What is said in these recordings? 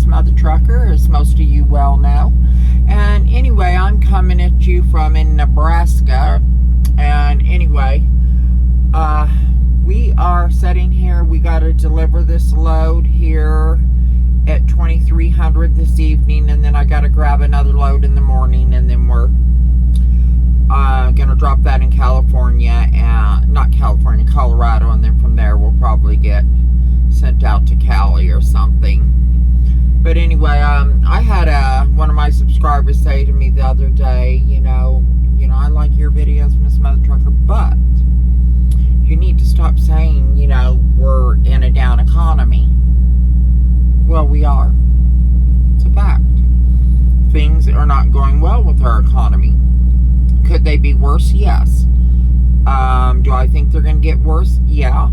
Mother Trucker, as most of you well know. And anyway, I'm coming at you from in Nebraska. And anyway, we are sitting here. We got to deliver this load here at 2300 this evening, and then I got to grab another load in the morning, and then we're gonna drop that in California, and not California, Colorado, and then from there we'll probably get sent out to Cali or something. But anyway, I had one of my subscribers say to me the other day, you know, I like your videos, Miss Mother Trucker, but you need to stop saying, we're in a down economy. Well, we are. It's a fact. Things are not going well with our economy. Could they be worse? Yes. Do I think they're going to get worse? Yeah.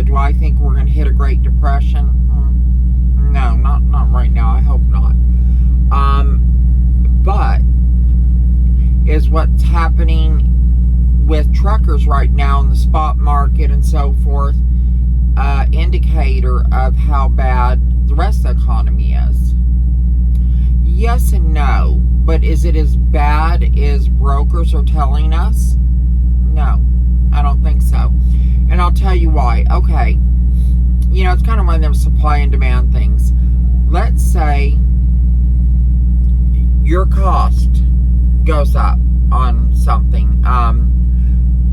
Do I think we're going to hit a Great Depression? No, not right now. I hope not. But is what's happening with truckers right now in the spot market and so forth indicator of how bad the rest of the economy is? Yes and no. But is it as bad as brokers are telling us? No, I don't think so. And I'll tell you why. Okay, it's kind of one of them supply and demand things. Let's say your cost goes up on something.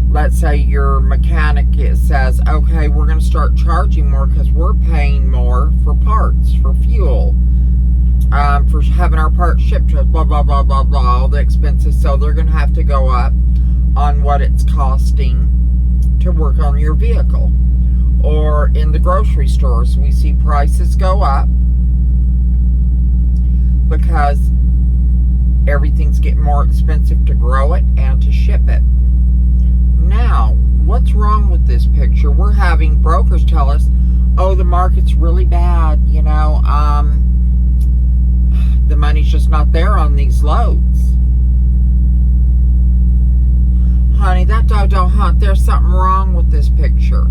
Let's say your mechanic says, okay, we're going to start charging more because we're paying more for parts, for fuel, for having our parts shipped to us, blah, blah, blah, blah, blah, all the expenses. So they're going to have to go up on what it's costing to work on your vehicle. Or in the grocery stores, we see prices go up because everything's getting more expensive to grow it and to ship it. Now, what's wrong with this picture? We're having brokers tell us, oh, the market's really bad, the money's just not there on these loads. Honey, that dog don't hunt. There's something wrong with this picture.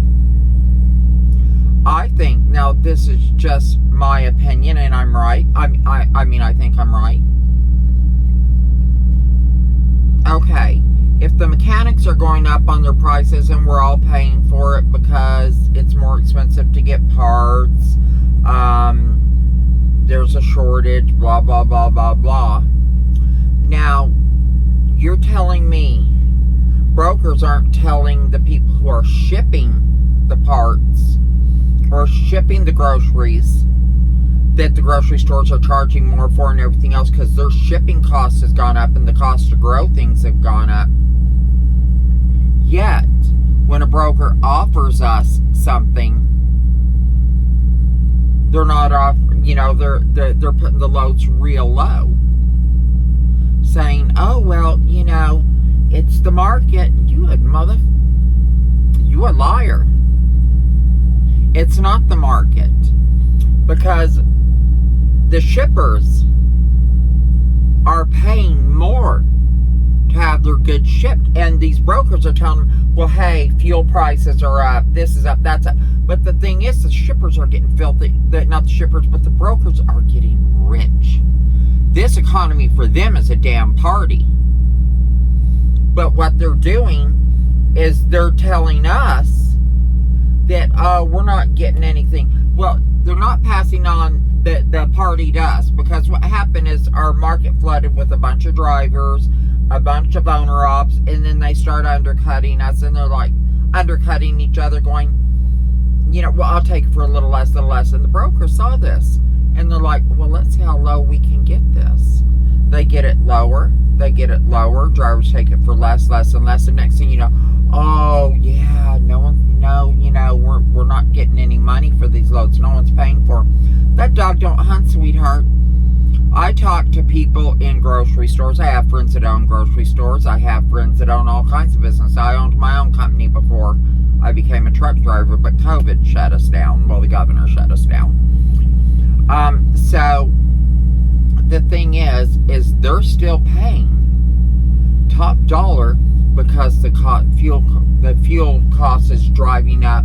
I think, now this is just my opinion and I'm right. I think I'm right. Okay, if the mechanics are going up on their prices and we're all paying for it because it's more expensive to get parts, there's a shortage, blah, blah, blah, blah, blah. Now, you're telling me brokers aren't telling the people who are shipping the parts or shipping the groceries that the grocery stores are charging more for and everything else because their shipping cost has gone up and the cost to grow things have gone up. Yet, when a broker offers us something, they're not offering, they're putting the loads real low. Saying, oh, well, it's the market. You a liar. It's not the market. Because the shippers are paying more to have their goods shipped. And these brokers are telling them, well, hey, fuel prices are up. This is up, that's up. But the thing is, the shippers are getting filthy. Not the shippers, but the brokers are getting rich. This economy for them is a damn party. But what they're doing is they're telling us that, we're not getting anything. Well, they're not passing on the party to us, because what happened is our market flooded with a bunch of drivers, a bunch of owner ops, and then they start undercutting us, and they're like undercutting each other, going, well, I'll take it for a little less. And the brokers saw this, and they're like, well, let's see how low we can get this. They get it lower. Drivers take it for less and less. And next thing you know, oh yeah, we're not getting any money for these loads. No one's paying for them. That dog don't hunt, sweetheart. I talk to people in grocery stores. I have friends that own grocery stores. I have friends that own all kinds of business. I owned my own company before I became a truck driver, but COVID shut us down. Well, the governor shut us down. So the thing is they're still paying top dollar because the fuel cost is driving up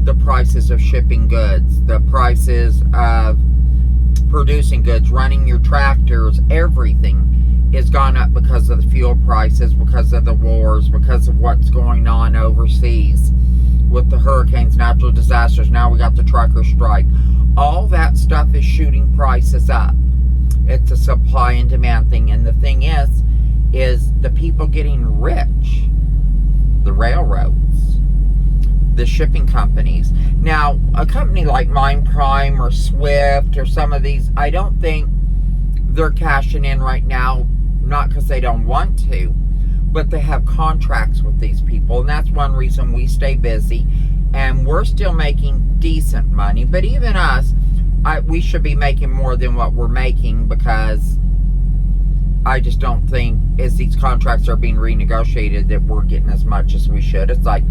the prices of shipping goods, the prices of producing goods, running your tractors, everything has gone up because of the fuel prices, because of the wars, because of what's going on overseas with the hurricanes, natural disasters. Now we got the trucker strike. All that stuff is shooting prices up. It's a supply and demand thing. And the thing is the people getting rich, the railroads, the shipping companies. Now, a company like Mine Prime or Swift or some of these, I don't think they're cashing in right now, not because they don't want to, but they have contracts with these people, and that's one reason we stay busy, and we're still making decent money. But even us, we should be making more than what we're making, because I just don't think, as these contracts are being renegotiated, that we're getting as much as we should. It's like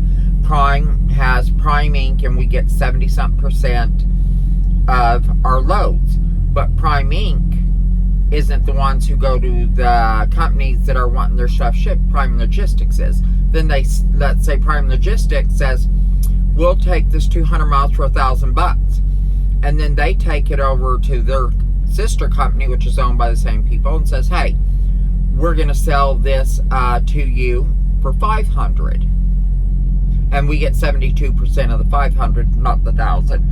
Prime has Prime Inc., and we get 70-something% of our loads, but Prime Inc. isn't the ones who go to the companies that are wanting their stuff shipped. Prime Logistics is. Then let's say Prime Logistics says, we'll take this 200 miles for $1,000, and then they take it over to their sister company, which is owned by the same people, and says, hey, we're going to sell this to you for $500, and we get 72% of the 500, not the 1,000.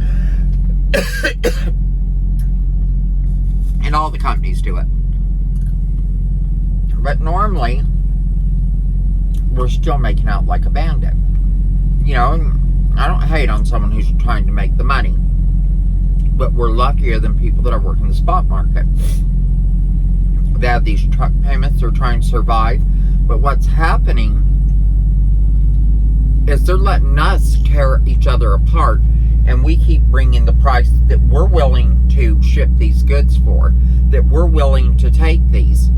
And all the companies do it. But normally, we're still making out like a bandit. You know, I don't hate on someone who's trying to make the money, but we're luckier than people that are working the spot market. They have these truck payments, they're trying to survive, but what's happening is they're letting us tear each other apart, and we keep bringing the price that we're willing to ship these goods for, that we're willing to take these.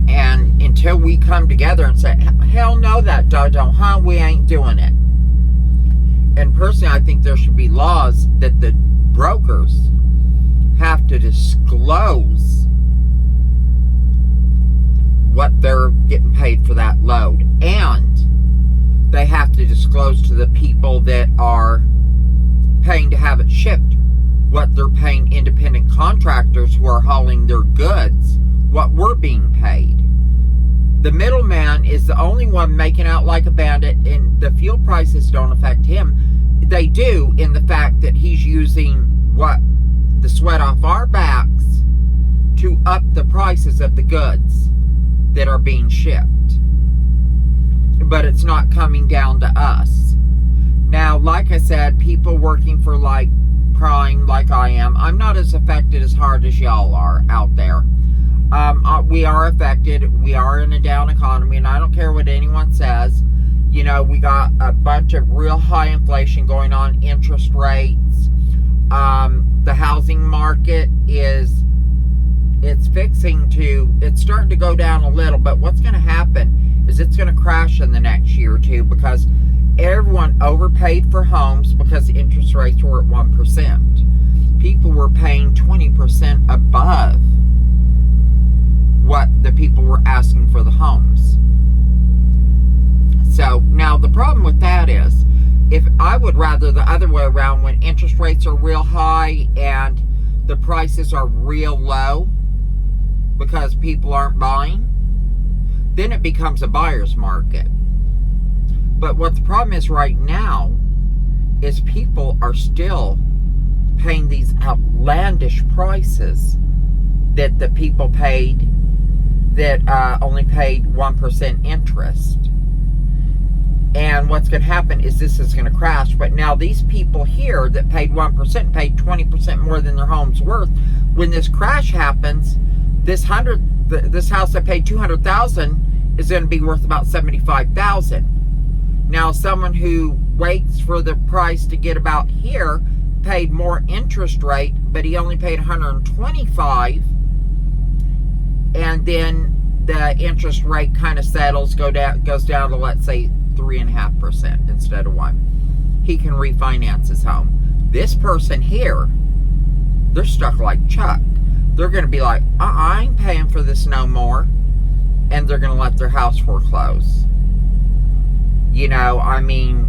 And until we come together and say, hell no, that dodo, huh? We ain't doing it. And personally, I think there should be laws that the brokers have to disclose what they're getting paid for that load. And they have to disclose to the people that are paying to have it shipped what they're paying independent contractors who are hauling their goods, what we're being paid. The middleman is the only one making out like a bandit, and the fuel prices don't affect him. They do, in the fact that he's using the sweat off our backs to up the prices of the goods that are being shipped. But it's not coming down to us. Now, like I said, people working for like Prime, like I am, I'm not as affected as hard as y'all are out there. We are affected. We are in a down economy, and I don't care what anyone says. You know, we got a bunch of real high inflation going on, interest rates. The housing market it's starting to go down a little, but what's going to happen is it's going to crash in the next year or two, because everyone overpaid for homes because the interest rates were at 1%. People were paying 20% above what the people were asking for the homes. So now the problem with that is, if I would rather the other way around, when interest rates are real high and the prices are real low because people aren't buying, then it becomes a buyer's market. But what the problem is right now is people are still paying these outlandish prices that the people paid that only paid 1% interest. And what's going to happen is this is going to crash. But now these people here that paid 1% paid 20% more than their home's worth. When this crash happens, this house that paid $200,000 is going to be worth about $75,000. Now, someone who waits for the price to get about here paid more interest rate, but he only paid $125,000, and then the interest rate kind of settles, goes down to, let's say, 3.5% instead of 1%. He can refinance his home. This person here, they're stuck like Chuck. They're going to be like, I ain't paying for this no more, and they're going to let their house foreclose. You know, I mean,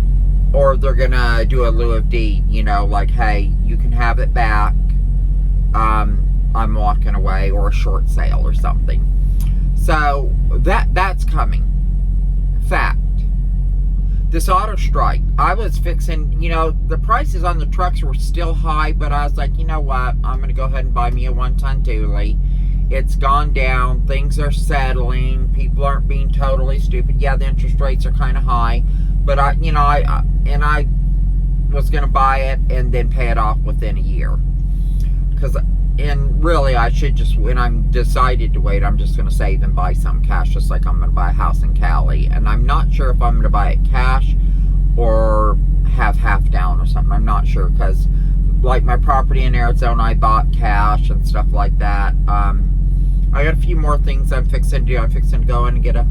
or they're going to do a lieu of deed, you know, like, hey, you can have it back, I'm walking away, or a short sale or something. So that's coming. Fact. This auto strike, I was fixing, the prices on the trucks were still high, but I was like, you know what, I'm going to go ahead and buy me a 1-ton dually. It's gone down, things are settling, people aren't being totally stupid. Yeah, the interest rates are kind of high, but I was going to buy it and then pay it off within a year. And really, I should just, when I'm decided to wait, I'm just going to save and buy some cash, just like I'm going to buy a house in Cali. And I'm not sure if I'm going to buy it cash or have half down or something. I'm not sure, because like my property in Arizona, I bought cash and stuff like that. I got a few more things I'm fixing to do. I'm fixing to go in and get a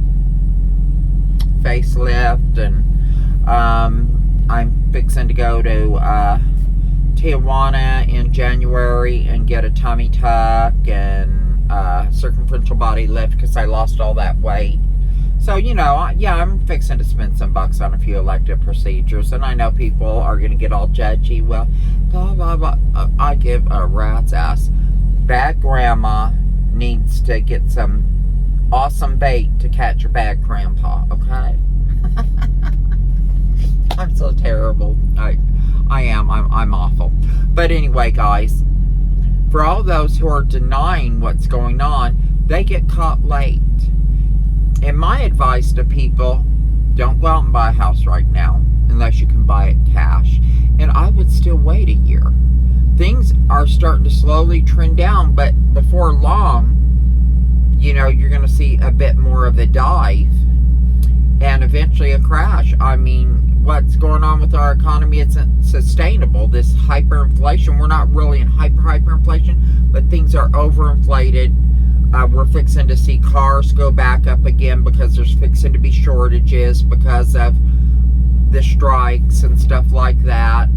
facelift, and I'm fixing to go to Tijuana in January and get a tummy tuck and circumferential body lift, because I lost all that weight. So, yeah, I'm fixing to spend some bucks on a few elective procedures, and I know people are going to get all judgy. Well, blah, blah, blah. I give a rat's ass. Bad grandma needs to get some awesome bait to catch a bad grandpa, okay? I'm so terrible. I am. I'm awful. But anyway, guys, for all those who are denying what's going on, they get caught late. And my advice to people, don't go out and buy a house right now unless you can buy it cash. And I would still wait a year. Things are starting to slowly trend down, but before long, you're going to see a bit more of a dive and eventually a crash. I mean, what's going on with our economy isn't sustainable. This hyperinflation, we're not really in hyperinflation, but things are overinflated. We're fixing to see cars go back up again because there's fixing to be shortages because of the strikes and stuff like that.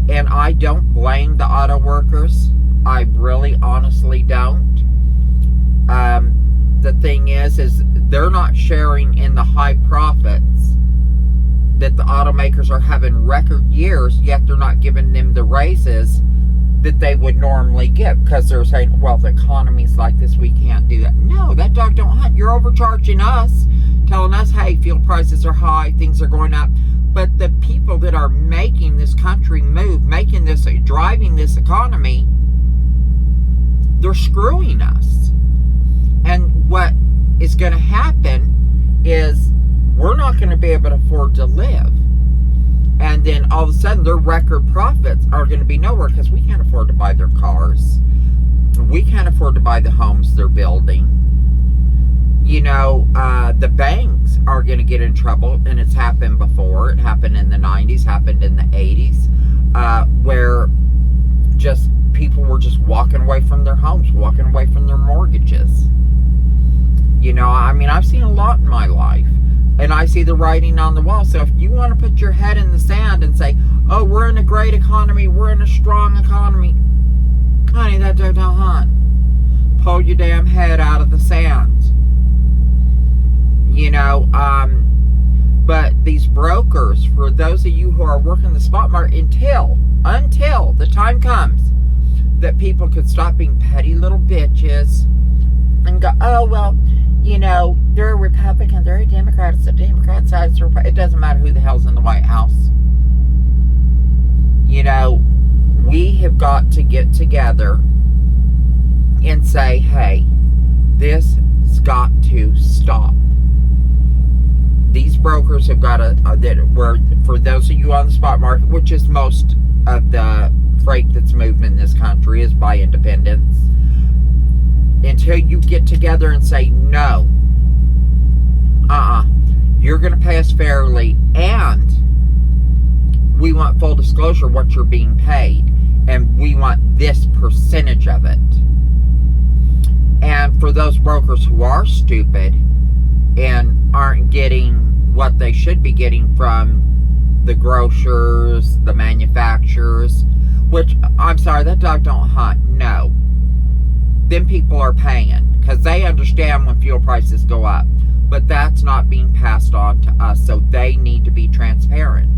And I don't blame the auto workers. I really honestly don't. The thing is they're not sharing in the high profits that the automakers are having record years, yet they're not giving them the raises that they would normally get, because they're saying, well, the economy's like this, we can't do that. No, that dog don't hunt. You're overcharging us, telling us, hey, fuel prices are high, things are going up. But the people that are making this country move, driving this economy, they're screwing us. And what is going to happen is we're not going to be able to afford to live. And then all of a sudden their record profits are going to be nowhere, because we can't afford to buy their cars. We can't afford to buy the homes they're building. The banks are going to get in trouble, and it's happened before. It happened in the 90s, happened in the 80s, where just people were just walking away from their homes, walking away from their mortgages. I've seen a lot in my life. And I see the writing on the wall. So if you want to put your head in the sand and say, oh, we're in a great economy, we're in a strong economy, honey, that don't hunt. Pull your damn head out of the sand. But these brokers, for those of you who are working the spot market, until the time comes that people could stop being petty little bitches and go, oh, well, they're a Republican, they're a Democrat, it's the Democrat side, it doesn't matter who the hell's in the White House. We have got to get together and say, hey, this has got to stop. These brokers have got to, for those of you on the spot market, which is most of the freight that's moved in this country is by independents, until you get together and say, no, you're going to pay us fairly, and we want full disclosure what you're being paid, and we want this percentage of it. And for those brokers who are stupid and aren't getting what they should be getting from the grocers, the manufacturers, which, I'm sorry, that dog don't hunt, no. Then people are paying, because they understand when fuel prices go up. But that's not being passed on to us, so they need to be transparent.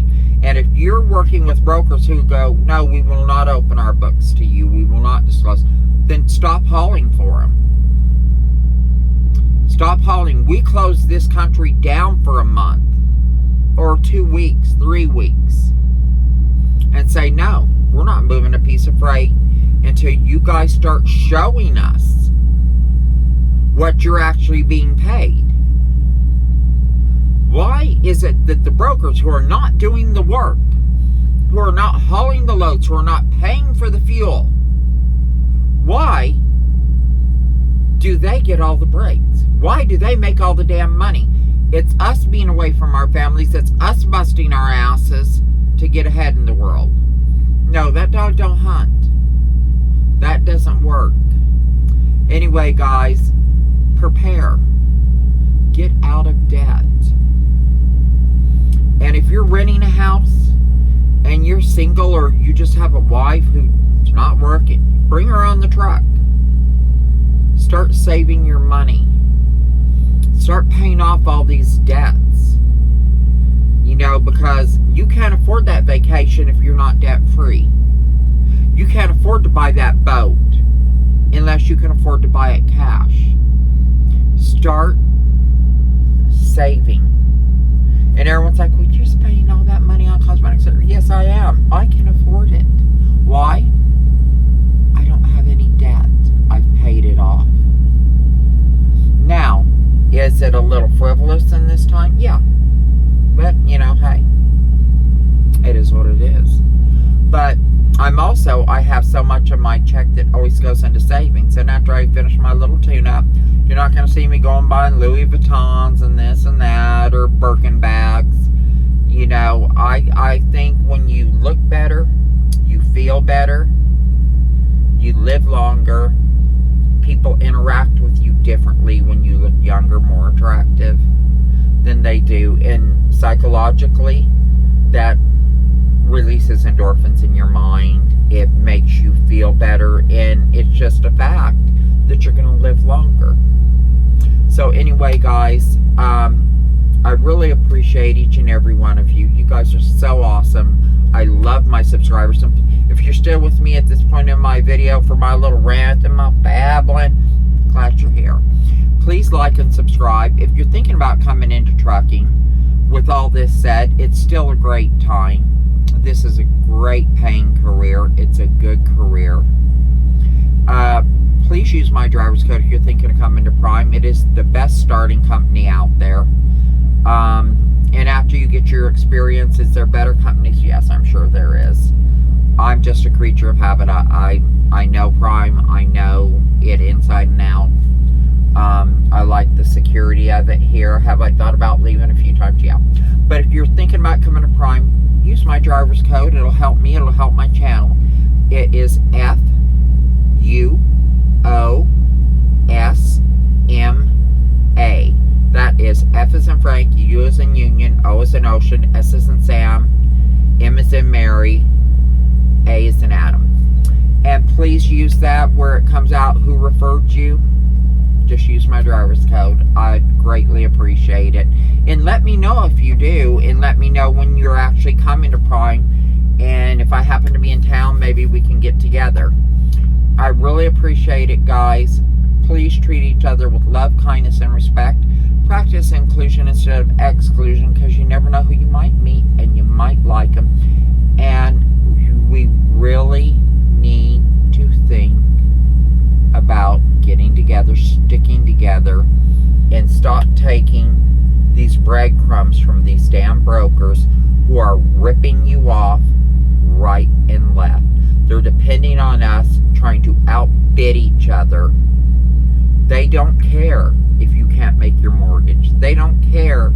And if you're working with brokers who go, no, we will not open our books to you, we will not closed, then stop hauling for them. Stop hauling. We closed this country down for a month or 2 weeks, 3 weeks, and say, no, we're not moving a piece of freight until you guys start showing us what you're actually being paid. Why is it that the brokers who are not doing the work, who are not hauling the loads, who are not paying for the fuel, why do they get all the breaks? Why do they make all the damn money? It's us being away from our families. It's us busting our asses to get ahead in the world. No, that dog don't hunt. That doesn't work. Anyway, guys, prepare. Get out of debt. And if you're renting a house and you're single, or you just have a wife who's not working, bring her on the truck. Start saving your money. Start paying off all these debts. You know, because you can't afford that vacation if you're not debt free. You can't afford to buy that boat unless you can afford to buy it cash. Start saving. And everyone's like, well, you're spending all that money on cosmetics. Yes, I am. I can afford it. Why? I don't have any debt. I've paid it off. Now, is it a little frivolous in this time? Yeah. But, you know, hey, it is what it is. But I have so much of my check that always goes into savings. And after I finish my little tune-up, you're not going to see me going buying Louis Vuittons and this and that, or Birkin bags. You know, I think when you look better, you feel better, you live longer, people interact with you differently when you look younger, more attractive than they do. And psychologically, that releases endorphins in your mind. It makes you feel better, and it's just a fact that you're going to live longer. So anyway, guys, I really appreciate each and every one of you. You guys are so awesome. I love my subscribers. And if you're still with me at this point in my video for my little rant and my babbling, glad you're here. Please like and subscribe. If you're thinking about coming into trucking, with all this said, it's still a great time. This is a great paying career. It's a good career. Please use my driver's code if you're thinking of coming to Prime. It is the best starting company out there. And after you get your experience, is there better companies? Yes, I'm sure there is. I'm just a creature of habit. I know Prime. I know it inside and out. I like the security of it here. Have I thought about leaving a few times? Yeah. But if you're thinking about coming to Prime, use my driver's code. It'll help me. It'll help my channel. It is FUOSMA. That is F as in Frank, U as in Union, O as in Ocean, S as in Sam, M as in Mary, A as in Adam. And please use that where it comes out who referred you. Just use my driver's code. I'd greatly appreciate it. And let me know if you do. And let me know when you're actually coming to Prime. And if I happen to be in town, maybe we can get together. I really appreciate it, guys. Please treat each other with love, kindness, and respect. Practice inclusion instead of exclusion, because you never know who you might meet and you might like them. And we really need to think about getting together, sticking together, and stop taking these breadcrumbs from these damn brokers who are ripping you off right and left. They're depending on us, trying to outbid each other. They don't care if you can't make your mortgage. They don't care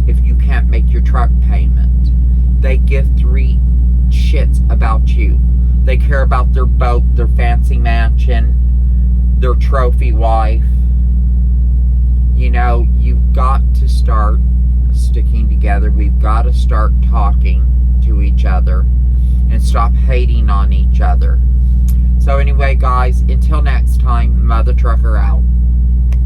if you can't make your truck payment. They give three shits about you. They care about their boat, their fancy mansion, their trophy wife. You know, you've got to start sticking together. We've got to start talking to each other and stop hating on each other. So anyway, guys, until next time, Mother Trucker out.